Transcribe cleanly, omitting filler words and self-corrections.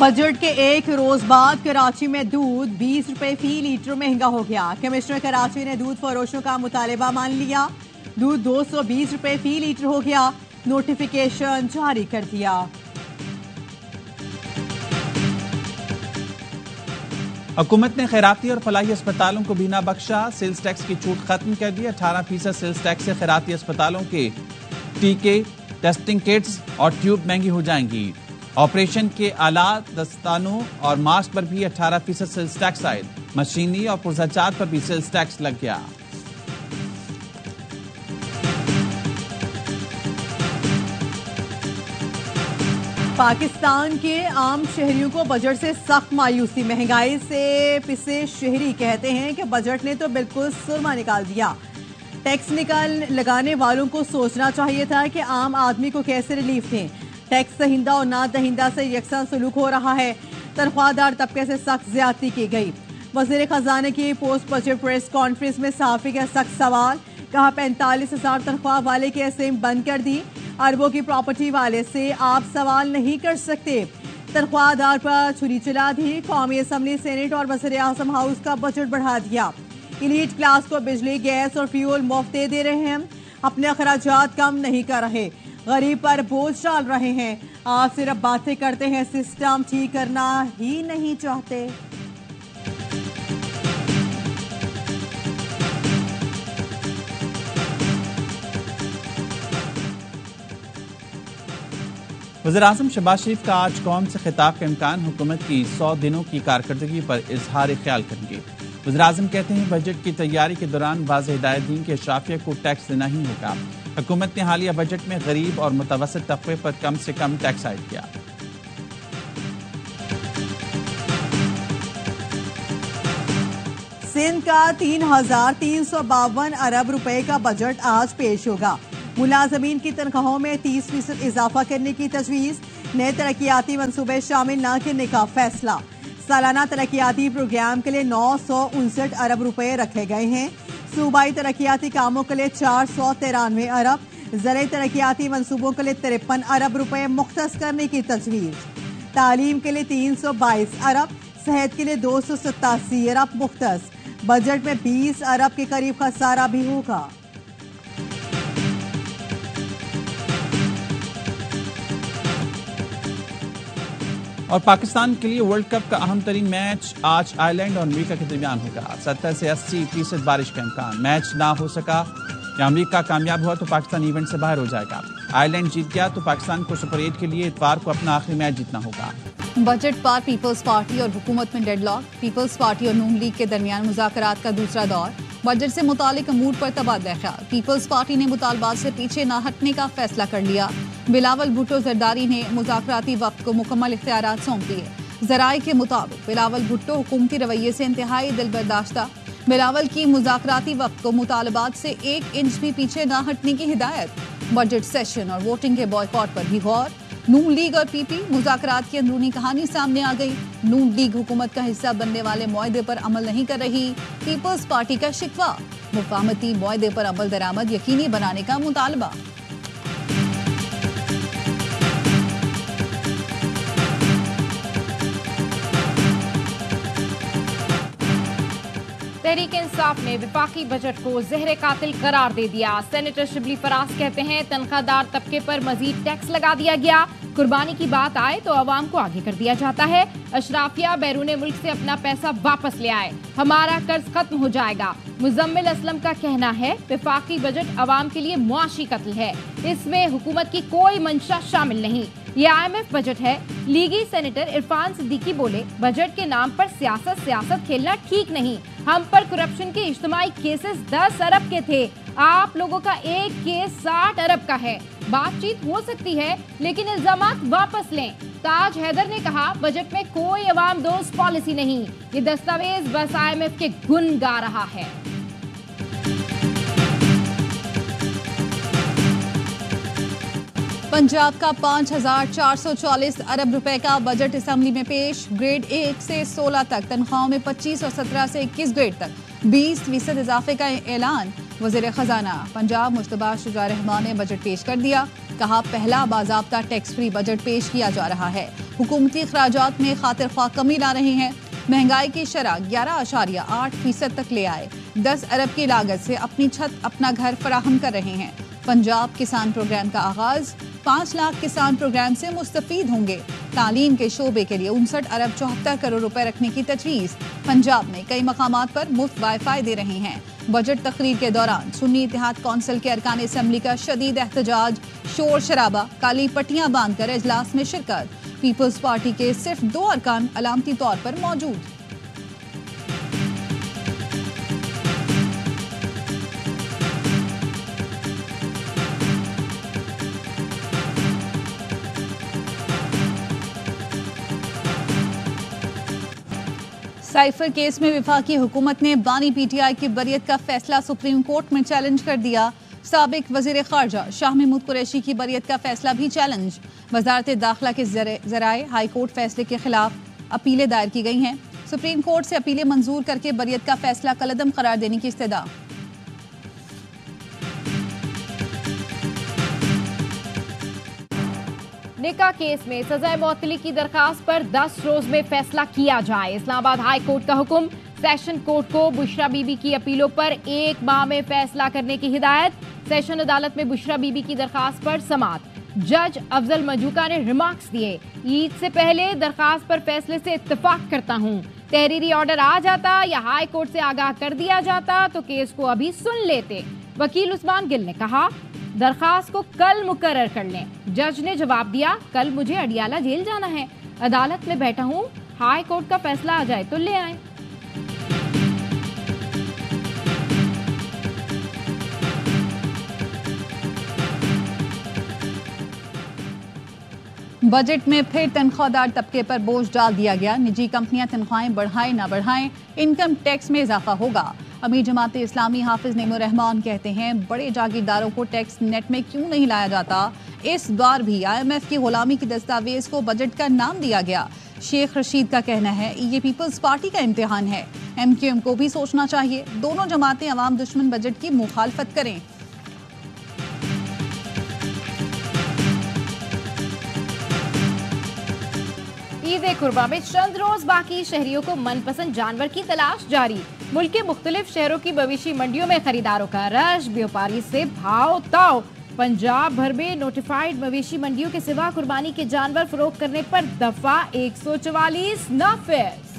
Budget के एक रोज बाद कराची में दूध 20 रुपए फी लीटर महंगा हो गया। कमिश्नर कराची ने दूध फरोशों का मुतालबा मान लिया। दूध 220 रुपए फी लीटर हो गया। नोटिफिकेशन जारी कर दिया। हुकूमत ने खैराती और फलाही अस्पतालों को बिना बख्शा सेल्स टैक्स की छूट खत्म कर दी। 18% सेल्स टैक्स से खैराती अस्पतालों के टीके, टेस्टिंग किट्स और ट्यूब महंगी हो जाएंगी। ऑपरेशन के आलात, दस्तानों और मास्क पर भी 18% सेल्स टैक्स आयद। मशीनी और पुरजाचात पर भी सेल्स टैक्स लग गया। पाकिस्तान के आम शहरियों को बजट से सख्त मायूसी। महंगाई से पिसे शहरी कहते हैं कि बजट ने तो बिल्कुल सुरमा निकाल दिया। टैक्स लगाने वालों को सोचना चाहिए था कि आम आदमी को कैसे रिलीफ दें। टैक्स दहिंदा और ना दहिंदा से यकसा सलूक हो रहा है। तनख्वाहदार तबके से सख्त ज्यादती की गई। वजीर खजाने की पोस्ट बजट प्रेस कॉन्फ्रेंस में सहाफी का सख्त सवाल। कहा 45,000 तनख्वाह वाले की असेम बंद कर दी। अरबों की प्रॉपर्टी वाले से आप सवाल नहीं कर सकते। तनख्वाहदार पर छुरी चला दी। कौमी असम्बली, सेनेट और वज़ीर आज़म हाउस का बजट बढ़ा दिया। इलीट क्लास को बिजली, गैस और फ्यूल मुफ्त दे रहे हैं। अपने अखराजात कम नहीं कर रहे। गरीब पर बोझ डाल रहे हैं। आप सिर्फ बातें करते हैं, सिस्टम ठीक करना ही नहीं चाहते। वज़ीर आज़म शहबाज शरीफ का आज कौम से खिताब का इम्कान। हुकूमत की 100 दिनों की कारकर्दगी पर इजहार ख्याल करेंगे। वज़ीर आज़म कहते हैं बजट की तैयारी के दौरान वाज़ेह हिदायत दी कि अशराफिया को टैक्स देना ही होगा। हुकूमत ने हालिया बजट में गरीब और मुतवस्सित तबके पर कम से कम टैक्स आयद किया। सिंध का 3,352 अरब रुपए का बजट आज पेश होगा। मुलाजमीन की तनख्वाहों में 30% इजाफा करने की तजवीज़। नए तरक्याती मंसूबे शामिल न करने का फैसला। सालाना तरक्याती प्रोग्राम के लिए 959 अरब रुपए रखे गए हैं। सूबाई तरक्याती कामों के लिए 493 अरब, ज़राई तरक्याती मंसूबों के लिए 53 अरब रुपए मुख्तस करने की तजवीज़। तालीम के लिए 322 अरब, सेहत के लिए 287 अरब मुख्तस। बजट में 20 अरब के करीब खसारा भी होगा। और पाकिस्तान के लिए वर्ल्ड कप का अहम तरीन मैच आज आयरलैंड और अमरीका के दरमियान होगा। 70 से 80% बारिश का इम्कान। मैच ना हो सका या अमरीका कामयाब हुआ तो पाकिस्तान इवेंट से बाहर हो जाएगा। आयरलैंड जीत गया तो पाकिस्तान को सुपर 8 के लिए इतवार को अपना आखिरी मैच जीतना होगा। बजट पर पीपल्स पार्टी और हुकूमत में डेडलॉक। पीपल्स पार्टी और नून लीग के दरमियान मुज़ाकरात का दूसरा दौर। बजट से मुतालिक अमूर पर तबादला ख्याल। पीपल्स पार्टी ने मुतालबात से पीछे न हटने का फैसला कर लिया। बिलावल भुट्टो जरदारी ने मुज़ाकराती वक्त को मुकम्मल इख्तियारात सौंप दिए। ज़राए के मुताबिक बिलावल भुट्टो हुकूमती रवैये से इंतहाई दिलबर्दाश्ता। बिलावल की मुज़ाकराती वक्त को मुतालबात से 1 इंच भी पीछे न हटने की हिदायत। बजट सेशन और वोटिंग के बॉयकॉट पर भी गौर। नून लीग और पीपी मुज़ाकरात की अंदरूनी कहानी सामने आ गई। नून लीग हुकूमत का हिस्सा बनने वाले मुआहदे पर अमल नहीं कर रही। पीपल्स पार्टी का शिकवा। मुफाहमती मुआहदे पर अमल दरामद यकीनी बनाने का मुतालबा। तहरीक इंसाफ ने विफाकी बजट को जहर कातिल करार दे दिया। सेनेटर शिबली फराज कहते हैं तनख्वाहदार तबके पर मजीद टैक्स लगा दिया गया। कुर्बानी की बात आए तो अवाम को आगे कर दिया जाता है। अशराफिया बैरून मुल्क से अपना पैसा वापस ले आए, हमारा कर्ज खत्म हो जाएगा। मुजम्मिल असलम का कहना है विफाकी बजट अवाम के लिए मुआशी कत्ल है। इसमें हुकूमत की कोई मंशा शामिल नहीं। ये IMF बजट है। लीगी सेनेटर इरफान सिद्दीकी बोले बजट के नाम पर सियासत खेलना ठीक नहीं। हम पर करप्शन के इज्तिमाई केसेस 10 अरब के थे। आप लोगों का एक केस 60 अरब का है। बातचीत हो सकती है लेकिन इल्जामात वापस लें। ताज हैदर ने कहा बजट में कोई अवाम दोस्त पॉलिसी नहीं। ये दस्तावेज बस IMF के गुण गा रहा है। पंजाब का 5,440 अरब रुपए का बजट असम्बली में पेश। ग्रेड 1 से 16 तक तनख्वाहों में 25 और 17 से 21 ग्रेड तक 20% इजाफे का ऐलान। वज़ीर खजाना पंजाब मुश्तबा शुजा रहमान ने बजट पेश कर दिया। कहा पहला बाज़ाब्ता टैक्स फ्री बजट पेश किया जा रहा है। हुकूमती खराजात में खातिर ख्वाह कमी ला रहे हैं। महंगाई की शरह 11.8% तक ले आए। 10 अरब की लागत से अपनी छत अपना घर फराहम कर रहे हैं। पंजाब किसान प्रोग्राम का आगाज, 5 लाख किसान प्रोग्राम से मुस्तफीद होंगे। तालीम के शोबे के लिए 59 अरब 74 करोड़ रुपए रखने की तजवीज़। पंजाब में कई मकामात पर मुफ्त वाईफाई दे रहे हैं। बजट तकरीर के दौरान सुन्नी इत्तेहाद कौंसिल के अरकान असम्बली का शदीद एहतजाज, शोर शराबा, काली पट्टियां बांधकर इजलास में शिरकत। पीपल्स पार्टी के सिर्फ 2 अरकान अलामती तौर पर मौजूद। साइफर केस में वफाकी हुकूमत ने बानी पीटीआई की बरियत का फैसला सुप्रीम कोर्ट में चैलेंज कर दिया। साबिक वजीर खारजा शाह महमूद कुरैशी की बरियत का फैसला भी चैलेंज। वजारत दाखिला के जराए हाई कोर्ट फैसले के खिलाफ अपीलें दायर की गई हैं। सुप्रीम कोर्ट से अपीलें मंजूर करके बरियत का फैसला कलअदम करार देने की इस्तदा। निका केस में सजाए मुअत्तली की दरखास्त पर 10 रोज में फैसला किया जाए। इस्लामाबाद हाई कोर्ट का हुक्म। सेशन कोर्ट को बुशरा बीबी की अपीलों पर 1 माह में फैसला करने की हिदायत। सेशन अदालत में बुशरा बीबी की दरखास्त पर समाअत। जज अफजल मजूका ने रिमार्क्स दिए, ईद से पहले दरखास्त पर फैसले से इत्तेफाक करता हूँ। तहरीरी ऑर्डर आ जाता या हाई कोर्ट से आगाह कर दिया जाता तो केस को अभी सुन लेते। वकील उस्मान गिल ने कहा, दरखास्त को कल मुकर्रर कर लें। जज ने जवाब दिया, कल मुझे अडियाला जेल जाना है, अदालत में बैठा हूँ, हाई कोर्ट का फैसला आ जाए तो ले आए। बजट में फिर तनख्वाहदार तबके पर बोझ डाल दिया गया। निजी कंपनियां तनख्वाहें बढ़ाएं ना बढ़ाएं, इनकम टैक्स में इजाफा होगा। अमीर जमात इस्लामी हाफिज नेमो रहमान कहते हैं, बड़े जागीरदारों को टैक्स नेट में क्यों नहीं लाया जाता। इस बार भी IMF की गुलामी की दस्तावेज को बजट का नाम दिया गया। शेख रशीद का कहना है, ये पीपल्स पार्टी का इम्तिहान है। MQM को भी सोचना चाहिए। दोनों जमातें अवाम दुश्मन बजट की मुखालफत करें। ईद कुर्बा में चंद रोज बाकी, शहरियों को मनपसंद जानवर की तलाश जारी। मुल्क के मुख्तलिफ शहरों की मवेशी मंडियों में खरीदारों का रश, व्यापारी से भाव ताव। पंजाब भर में नोटिफाइड मवेशी मंडियों के सिवा कुर्बानी के जानवर फरोख्त करने पर दफा 144 नाफिज।